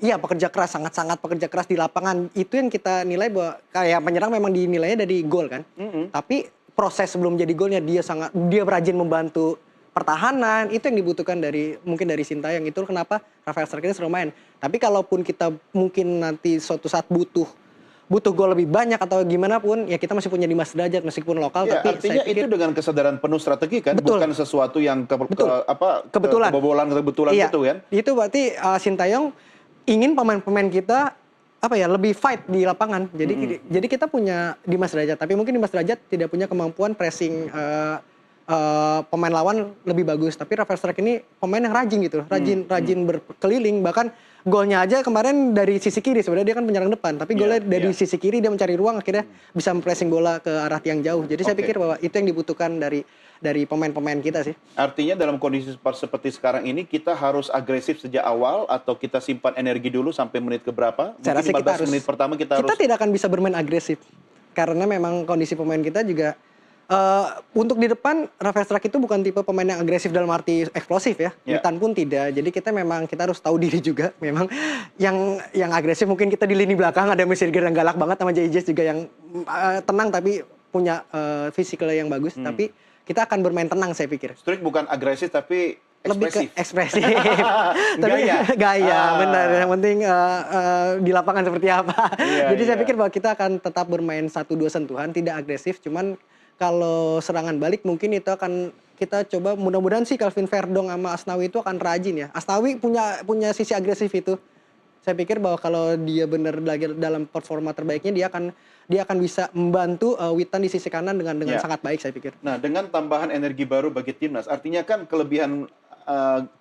Iya, pekerja keras, sangat-sangat pekerja keras di lapangan. Itu yang kita nilai bahwa kayak penyerang memang dinilainya dari gol kan. Tapi proses sebelum jadi golnya dia rajin membantu pertahanan. Itu yang dibutuhkan mungkin dari Sintayong. Itu kenapa Rafael Struijk ini selalu main. Tapi kalaupun kita mungkin nanti suatu saat butuh gol lebih banyak atau gimana pun, ya kita masih punya Dimas Derajat meskipun lokal. Ya, tapi artinya saya pikir, itu dengan kesadaran penuh strategi kan, Betul. bukan sesuatu yang Kebetulan. kebobolan iya, gitu kan. itu berarti Sintayong ingin pemain-pemain kita apa ya, lebih fight di lapangan. Jadi kita punya Dimas Derajat, tapi mungkin Dimas Derajat tidak punya kemampuan pressing pemain lawan lebih bagus. Tapi Rafael Struijk ini pemain yang rajin gitu, rajin berkeliling. Bahkan golnya aja kemarin dari sisi kiri, sebenarnya dia kan penyerang depan, tapi golnya dari sisi kiri dia mencari ruang, akhirnya bisa mempressing bola ke arah tiang jauh. Jadi saya pikir bahwa itu yang dibutuhkan dari pemain-pemain kita sih. Artinya dalam kondisi seperti sekarang ini kita harus agresif sejak awal atau kita simpan energi dulu sampai menit keberapa? Saya rasa Mungkin kita 15 menit pertama kita harus... tidak akan bisa bermain agresif karena memang kondisi pemain kita juga untuk di depan. Rafael Struijk itu bukan tipe pemain yang agresif dalam arti eksplosif ya. Witan pun tidak. Jadi kita harus tahu diri juga. Memang yang agresif mungkin kita di lini belakang ada Mesirger yang galak banget, sama JJ juga yang tenang tapi punya physical yang bagus. Tapi kita akan bermain tenang saya pikir. Struijk bukan agresif tapi lebih ke ekspresif. Tapi gaya, benar. Ah. Yang penting di lapangan seperti apa. Jadi saya pikir bahwa kita akan tetap bermain 1-2 sentuhan, tidak agresif. Cuman kalau serangan balik mungkin itu akan kita coba, mudah-mudahan sih Calvin Verdong sama Asnawi itu akan rajin ya. Asnawi punya sisi agresif itu. Saya pikir bahwa kalau dia benar lagi dalam performa terbaiknya, dia akan bisa membantu Witan di sisi kanan dengan sangat baik saya pikir. Nah, dengan tambahan energi baru bagi timnas, artinya kan kelebihan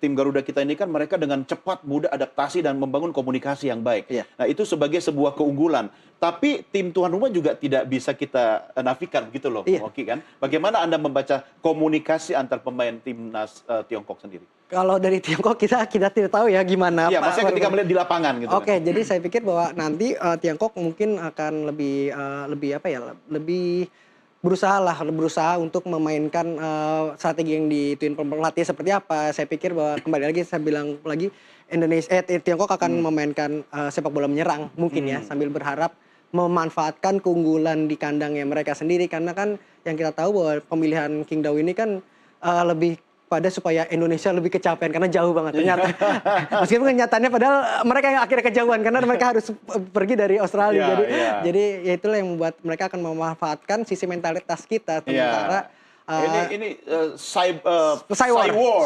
tim Garuda kita ini kan mereka dengan cepat, mudah adaptasi dan membangun komunikasi yang baik. Nah, itu sebagai sebuah keunggulan. Tapi tim tuan rumah juga tidak bisa kita nafikan begitu loh, Oki kan? Bagaimana Anda membaca komunikasi antar pemain timnas Tiongkok sendiri? Kalau dari Tiongkok kita tidak tahu ya gimana. Iya, maksudnya ketika melihat di lapangan gitu. Oke, jadi saya pikir bahwa nanti Tiongkok mungkin akan lebih berusaha untuk memainkan strategi yang dituin pelatih seperti apa. Saya pikir bahwa kembali lagi saya bilang lagi Tiongkok akan memainkan sepak bola menyerang mungkin ya, sambil berharap memanfaatkan keunggulan di kandangnya mereka sendiri, karena kan yang kita tahu bahwa pemilihan King Dao ini kan lebih pada supaya Indonesia lebih kecapean karena jauh banget ternyata. Meskipun kenyataannya padahal mereka yang akhirnya kejauhan karena mereka harus pergi dari Australia. Jadi ya itulah yang membuat mereka akan memanfaatkan sisi mentalitas kita. Sementara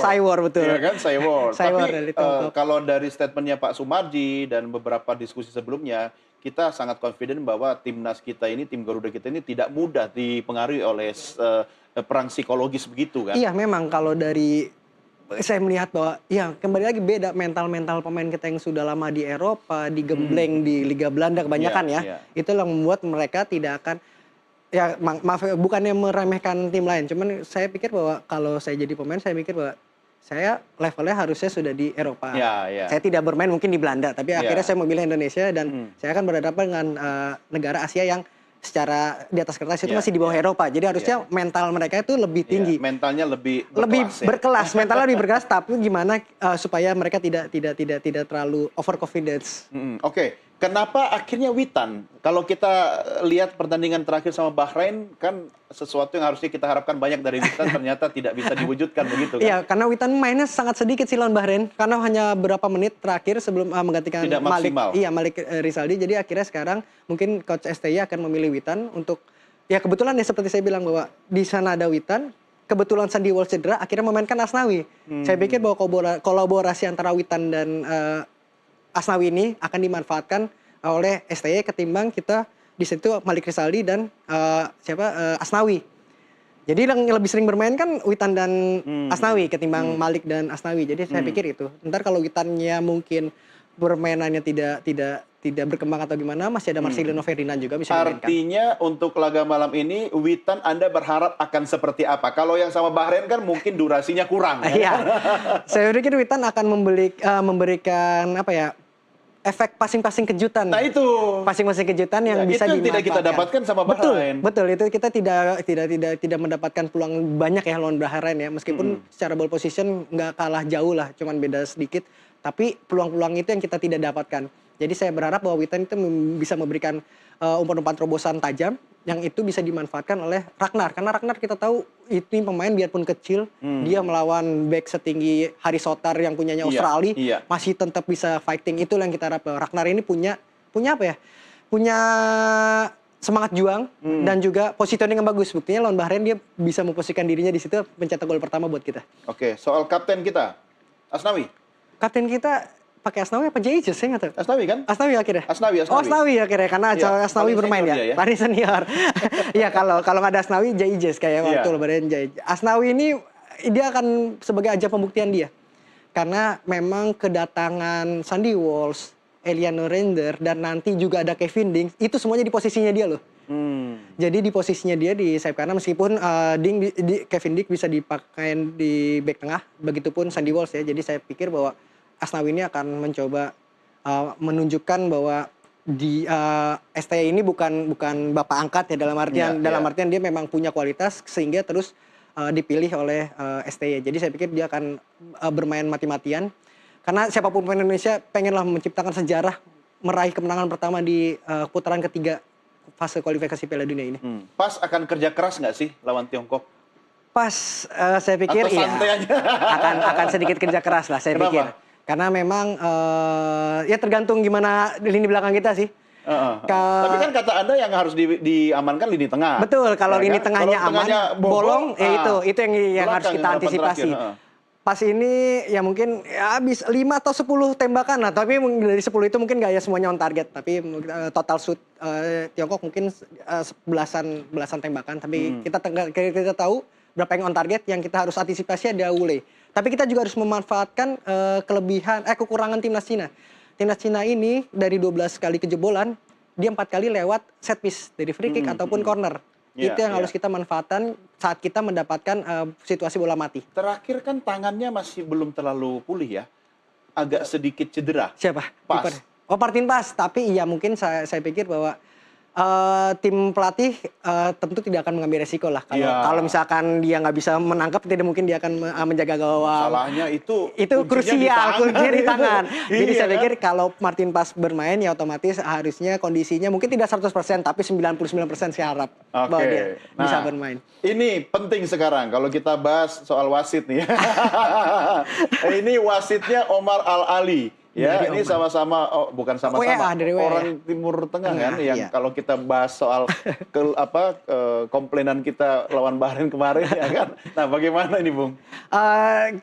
Cywar betul. Iya kan, Cywar. Tapi kalau dari statementnya Pak Sumarji dan beberapa diskusi sebelumnya, kita sangat confident bahwa timnas kita ini, tim Garuda kita ini tidak mudah dipengaruhi oleh perang psikologis begitu kan? Iya, memang kalau dari saya melihat bahwa ya kembali lagi beda mental pemain kita yang sudah lama di Eropa, digembleng di Liga Belanda kebanyakan Itu yang membuat mereka tidak akan maaf bukannya meremehkan tim lain, cuman saya pikir bahwa kalau saya jadi pemain saya pikir bahwa saya levelnya harusnya sudah di Eropa. Saya tidak bermain mungkin di Belanda, tapi akhirnya saya memilih Indonesia dan saya akan berhadapan dengan negara Asia yang secara di atas kertas itu masih di bawah Eropa. Jadi harusnya mental mereka itu lebih tinggi. Mentalnya lebih berkelas, mentalnya lebih berkelas. Tapi gimana supaya mereka tidak terlalu overconfidence. Oke. Kenapa akhirnya Witan? Kalau kita lihat pertandingan terakhir sama Bahrain, kan sesuatu yang harusnya kita harapkan banyak dari Witan ternyata tidak bisa diwujudkan begitu kan? Iya, karena Witan mainnya sangat sedikit sih lawan Bahrain. Karena hanya berapa menit terakhir sebelum menggantikan Malik Rizaldi. Jadi akhirnya sekarang mungkin Coach STY akan memilih Witan untuk, ya kebetulan ya seperti saya bilang bahwa di sana ada Witan. Kebetulan Sandy Walsh cedera, akhirnya memainkan Asnawi. Saya pikir bahwa kolaborasi antara Witan dan Asnawi ini akan dimanfaatkan oleh STY ketimbang kita di situ Malik Rizaldi dan Asnawi. Jadi yang lebih sering bermain kan Witan dan Asnawi ketimbang Malik dan Asnawi. Jadi saya pikir itu. Ntar kalau Witannya mungkin permainannya tidak berkembang atau gimana, masih ada Marcelino Ferdinand juga bisa dimainkan. Artinya untuk laga malam ini Witan Anda berharap akan seperti apa? Kalau yang sama Bahrain kan mungkin durasinya kurang. Iya. Saya pikir Witan akan memberikan efek passing kejutan. Nah itu. Passing kejutan yang bisa dimanfaatkan. Itu tidak kita dapatkan sama Bahrain. Betul. Itu kita tidak mendapatkan peluang banyak ya lawan Bahrain ya. Meskipun secara ball position nggak kalah jauh lah, cuman beda sedikit. Tapi peluang-peluang itu yang kita tidak dapatkan. Jadi saya berharap bahwa Witan itu bisa memberikan umpan-umpan terobosan tajam yang itu bisa dimanfaatkan oleh Ragnar. Karena Ragnar kita tahu ini pemain biarpun kecil, dia melawan back setinggi Haris Sotar yang punyanya Australia, masih tetap bisa fighting. Itu yang kita harap. Ragnar ini punya apa ya? Punya semangat juang dan juga positioning yang bagus. Buktinya lawan Bahrain dia bisa memposisikan dirinya di situ mencetak gol pertama buat kita. Oke, soal kapten kita, Asnawi. Kapten kita pakai Asnawi apa Jaijus saya nggak tahu. Asnawi kan? Asnawi akhirnya. Asnawi. Oh Asnawi akhirnya karena Iya, Asnawi paling bermain senior ya. dia ya. Paling senior. Iya kalau nggak ada Asnawi Jaijus kayak waktu Iya. lebaran Jaijus. Asnawi ini dia akan sebagai ajang pembuktian dia. Karena memang kedatangan Sandy Walsh, Eliano Render dan nanti juga ada Kevin Ding itu semuanya di posisinya dia loh. Jadi di posisinya dia di sayap kanan meskipun Kevin Ding bisa dipakai di back tengah, begitupun Sandy Walsh ya. Jadi saya pikir bahwa Asnawi ini akan mencoba menunjukkan bahwa di STI ini bukan bapak angkat ya dalam artian dia memang punya kualitas sehingga terus dipilih oleh STI. Jadi saya pikir dia akan bermain mati-matian karena siapapun pemain Indonesia pengenlah menciptakan sejarah meraih kemenangan pertama di putaran ketiga fase kualifikasi Piala Dunia ini. Pas akan kerja keras nggak sih lawan Tiongkok? Pas saya pikir Atau santai aja? akan sedikit kerja keras lah saya Kenapa? pikir. Karena memang ya tergantung gimana lini belakang kita sih. Tapi kan kata Anda yang harus diamankan lini tengah. Betul, kalau Ya lini kan? tengahnya Kalau aman, tengahnya bolong, ya itu yang harus belakang kita yang antisipasi. terakhir. Pas ini ya mungkin ya habis 5 atau 10 tembakan lah, tapi dari 10 itu mungkin gak ya semuanya on target, tapi total shoot Tiongkok mungkin belasan tembakan, tapi kita tahu berapa yang on target, yang kita harus antisipasi ada Wule. Tapi kita juga harus memanfaatkan kekurangan timnas Cina. Timnas Cina ini dari 12 kali kejebolan, dia 4 kali lewat set piece dari free kick ataupun corner. Itu yang harus kita manfaatkan saat kita mendapatkan situasi bola mati. Terakhir kan tangannya masih belum terlalu pulih ya. Agak sedikit cedera. Siapa? Pas. Kiper. Oh Martin Pas, tapi iya mungkin saya pikir bahwa tim pelatih tentu tidak akan mengambil resiko lah. Kalau misalkan dia nggak bisa menangkap, tidak mungkin dia akan menjaga gawang. Salahnya itu krusial, kuncinya di tangan. Jadi Iya saya kan? pikir kalau Martin Pas bermain ya otomatis harusnya kondisinya mungkin tidak 100% tapi 99% saya harap bahwa dia bisa bermain. Ini penting sekarang kalau kita bahas soal wasit nih. Ini wasitnya Omar Al-Ali. Ya, Dari ini Oman. sama-sama bukan sama-sama dari WA, orang Timur Tengah kan yang iya. kalau kita bahas soal komplainan kita lawan Bahrain kemarin ya kan. Nah, bagaimana ini, Bung?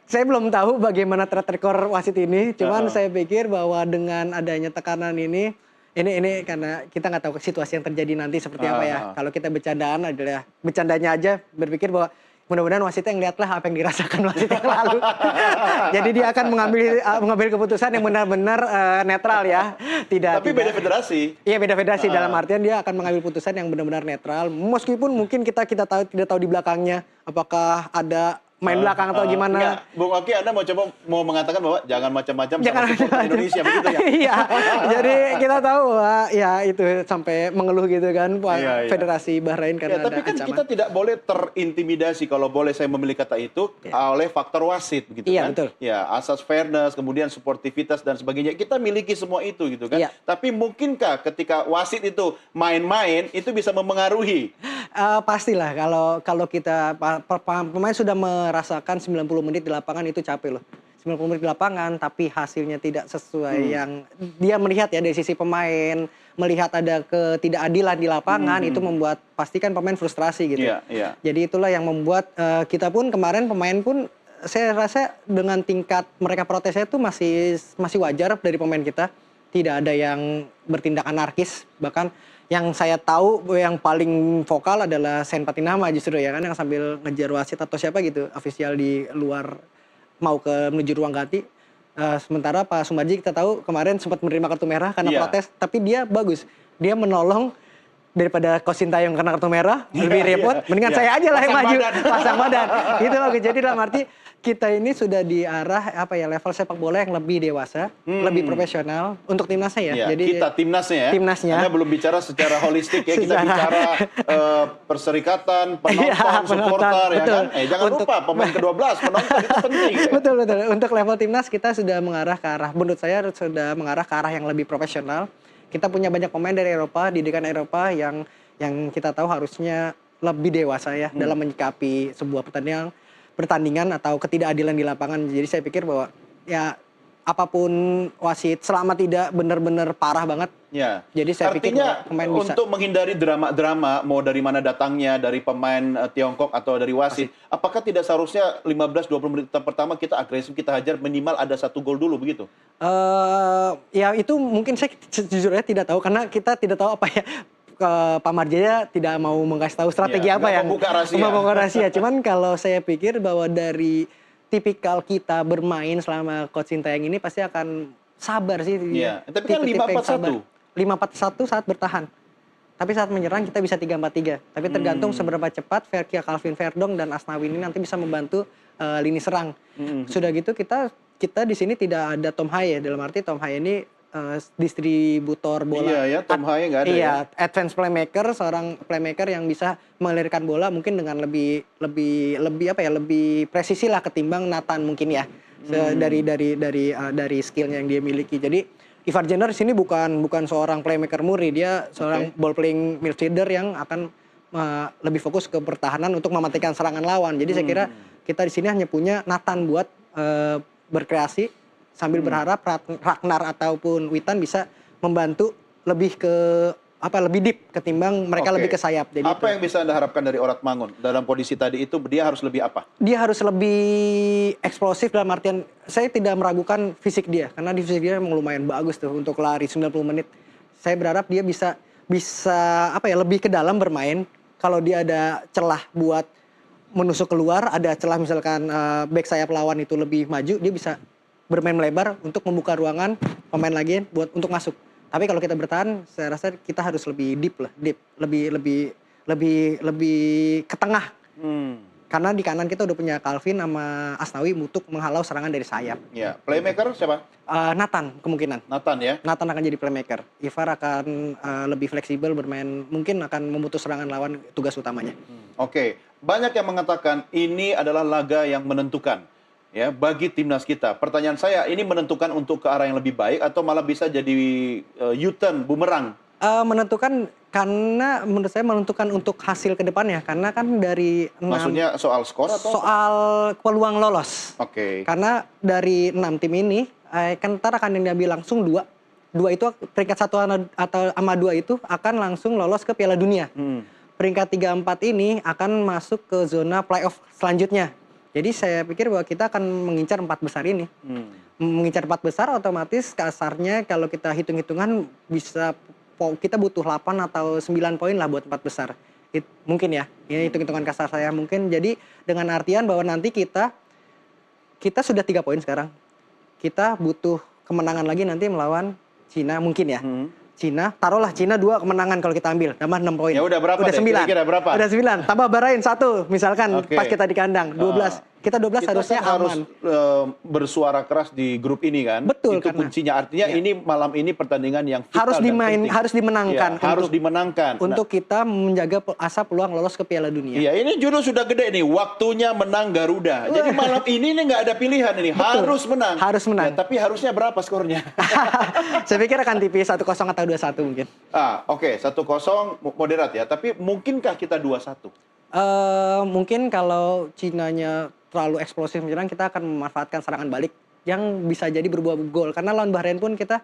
Saya belum tahu bagaimana track record wasit ini, cuman saya pikir bahwa dengan adanya tekanan ini karena kita nggak tahu situasi yang terjadi nanti seperti apa ya. Kalau kita bercandanya aja berpikir bahwa mudah-mudahan wasitnya yang lihatlah apa yang dirasakan wasit yang lalu. Jadi dia akan mengambil keputusan yang benar-benar netral ya. Tapi beda federasi. Iya beda federasi dalam artian dia akan mengambil putusan yang benar-benar netral. Meskipun mungkin kita tidak tahu di belakangnya apakah ada main belakang atau gimana. Enggak, Bung Oki, Anda mau mengatakan bahwa jangan macam-macam sama supporter Indonesia begitu ya? Iya. Jadi kita tahu ya itu sampai mengeluh gitu kan Iya. Federasi Bahrain karena Tapi ada kan ancaman. kita tidak boleh terintimidasi kalau boleh saya memilih kata itu oleh faktor wasit begitu Iya, kan. betul. Ya, asas fairness, kemudian sportivitas dan sebagainya. Kita miliki semua itu gitu kan. Iya. Tapi mungkinkah ketika wasit itu main-main itu bisa mempengaruhi? Pastilah kalau kita pemain sudah merasakan 90 menit di lapangan itu capek loh. 90 menit di lapangan tapi hasilnya tidak sesuai yang dia melihat ya dari sisi pemain, melihat ada ketidakadilan di lapangan itu membuat pastikan pemain frustrasi gitu. Iya. Jadi itulah yang membuat kita pun kemarin pemain pun saya rasa dengan tingkat mereka protesnya itu masih wajar dari pemain kita. Tidak ada yang bertindak anarkis, bahkan yang saya tahu yang paling vokal adalah Sen Patinama justru ya kan yang sambil ngejar wasit atau siapa gitu ofisial di luar mau menuju ruang ganti. Sementara Pak Sumarji kita tahu kemarin sempat menerima kartu merah karena protes, tapi dia bagus. Dia menolong daripada Coach Sintayong kena kartu merah lebih repot, mendingan saya aja lah yang maju pasang badan. Gitu loh. Jadi dalam arti kita ini sudah di arah level sepak bola yang lebih dewasa, lebih profesional untuk timnasnya ya. Ya, Jadi kita timnasnya ya. Timnasnya. Anda belum bicara secara holistik ya. Kita bicara perserikatan, penonton, supporter ya kan. Jangan lupa pemain ke-12, penonton itu penting. Ya. Betul. Untuk level timnas kita sudah mengarah ke arah, menurut saya sudah mengarah ke arah yang lebih profesional. Kita punya banyak pemain dari Eropa, didikan Eropa yang kita tahu harusnya lebih dewasa ya dalam menyikapi sebuah pertandingan atau ketidakadilan di lapangan. Jadi saya pikir bahwa ya apapun wasit selama tidak benar-benar parah banget. Ya. Jadi saya pikir Artinya pemain bisa. untuk menghindari drama-drama mau dari mana datangnya, dari pemain Tiongkok atau dari wasit, apakah tidak seharusnya 15-20 menit pertama kita agresif, kita hajar minimal ada 1 gol dulu begitu? Ya itu mungkin saya sejujurnya tidak tahu karena kita tidak tahu apa ya. Pak Marjaya tidak mau mengasih tahu strategi Ya, apa nggak yang membuka rahasia. membuka rahasia. Cuman kalau saya pikir bahwa dari tipikal kita bermain selama Coach Sintayong ini pasti akan sabar sih. Iya, tapi kan Tipe-tipe yang 5-4-1. sabar. 5-4-1 saat bertahan. Tapi saat menyerang kita bisa 3-4-3. Tapi tergantung seberapa cepat Verkia, Calvin Verdong dan Asnawi ini nanti bisa membantu lini serang. Sudah gitu kita di sini tidak ada Tom Haye. Dalam arti Tom Haye ini distributor bola. Iya ya, Tom Haye nggak ada Iya, ya. advance playmaker, seorang playmaker yang bisa mengalirkan bola mungkin dengan lebih presisi lah ketimbang Nathan mungkin ya. Dari skillnya yang dia miliki. Jadi Ivar Jenner di sini bukan seorang playmaker murni, dia seorang ball playing midfielder yang akan lebih fokus ke pertahanan untuk mematikan serangan lawan. Jadi saya kira kita di sini hanya punya Nathan buat berkreasi sambil berharap Ragnar ataupun Witan bisa membantu lebih deep ketimbang mereka Oke. lebih ke sayap. Jadi Apa yang bisa Anda harapkan dari Orat Mangun dalam kondisi tadi itu, dia harus lebih apa? dia harus lebih eksplosif dalam artian saya tidak meragukan fisik dia karena di fisik dia memang lumayan bagus tuh untuk lari 90 menit. Saya berharap dia bisa lebih ke dalam bermain. Kalau dia ada celah buat menusuk keluar, ada celah misalkan back sayap lawan itu lebih maju, dia bisa bermain melebar untuk membuka ruangan pemain lagi untuk masuk. Tapi kalau kita bertahan, saya rasa kita harus lebih deep, lebih ke tengah. Karena di kanan kita udah punya Calvin sama Asnawi untuk menghalau serangan dari sayap. Ya, playmaker siapa? Nathan kemungkinan. Nathan ya. Nathan akan jadi playmaker. Ivar akan lebih fleksibel bermain, mungkin akan memutus serangan lawan tugas utamanya. Oke, banyak yang mengatakan ini adalah laga yang menentukan ya bagi timnas kita. Pertanyaan saya, ini menentukan untuk ke arah yang lebih baik atau malah bisa jadi U-turn, bumerang? Menentukan karena menurut saya menentukan untuk hasil ke depannya karena kan dari 6 Maksudnya soal skor atau? soal peluang lolos. Oke. Karena dari 6 tim ini kan ntar akan diambil langsung 2 itu peringkat 1 atau sama 2 itu akan langsung lolos ke Piala Dunia. Peringkat 3, 4 ini akan masuk ke zona playoff selanjutnya. Jadi saya pikir bahwa kita akan mengincar 4 besar ini. Mengincar 4 besar otomatis kasarnya kalau kita hitung-hitungan bisa kita butuh 8 atau 9 poin lah buat 4 besar. Mungkin ya, ini hitung-hitungan kasar saya mungkin. Jadi dengan artian bahwa nanti kita sudah 3 poin sekarang. Kita butuh kemenangan lagi nanti melawan Cina mungkin ya. Cina, taruhlah Cina 2 kemenangan kalau kita ambil, tambah 6 poin. Ya udah berapa Udah deh? 9. Kira-kira berapa? Udah 9. Tambah Bahrain 1 misalkan Oke. pas kita di kandang 12. Kita 12 Kita harusnya kan harus aman. bersuara keras di grup ini kan. Betul, Itu karena- kuncinya. Artinya ya. ini malam ini pertandingan yang vital Harus dan penting. harus dimenangkan Ya, harus dimenangkan. untuk kita menjaga asa peluang lolos ke Piala Dunia. Iya, ini judul sudah gede nih. Waktunya menang Garuda. Jadi malam ini nih nggak ada pilihan ini. Harus menang. Harus menang. Ya, tapi harusnya berapa skornya? Saya pikir akan tipis 1-0 atau 2-1 mungkin. Oke, 1-0 moderat ya. Tapi mungkinkah kita 2-1? Mungkin kalau Cinanya terlalu eksplosif menyerang, kita akan memanfaatkan serangan balik yang bisa jadi berbuah gol. Karena lawan Bahrain pun kita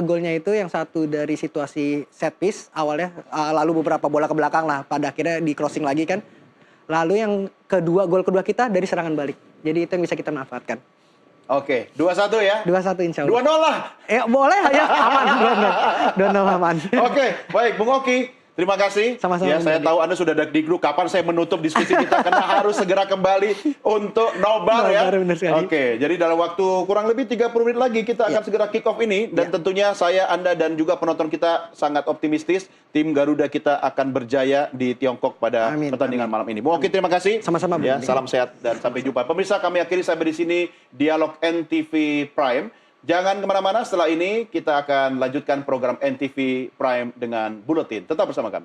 golnya itu yang satu dari situasi set piece awalnya, lalu beberapa bola ke belakang lah, pada akhirnya di crossing lagi kan. Lalu yang kedua, gol kedua kita dari serangan balik. Jadi itu yang bisa kita manfaatkan. Oke, 2-1 ya. 2-1 insya Allah. 2-0 lah. Boleh ya, aman. 2-0 aman. Oke, baik Bung Oki. Terima kasih. Sama-sama, Ya, Bung saya Dadi. tahu Anda sudah di grup. Kapan saya menutup diskusi kita karena harus segera kembali untuk nobar ya. Nobar, benar sekali. Oke, jadi dalam waktu kurang lebih 30 menit lagi kita akan segera kick off ini dan tentunya saya, Anda dan juga penonton kita sangat optimistis tim Garuda kita akan berjaya di Tiongkok pada Amin, pertandingan malam ini. Bung Oki, terima kasih. Sama-sama, Bung Ya, Dadi. salam sehat dan sampai jumpa. Pemirsa, kami akhiri sampai di sini dialog NTV Prime. Jangan kemana-mana, setelah ini kita akan lanjutkan program NTV Prime dengan Buletin. Tetap bersama kami.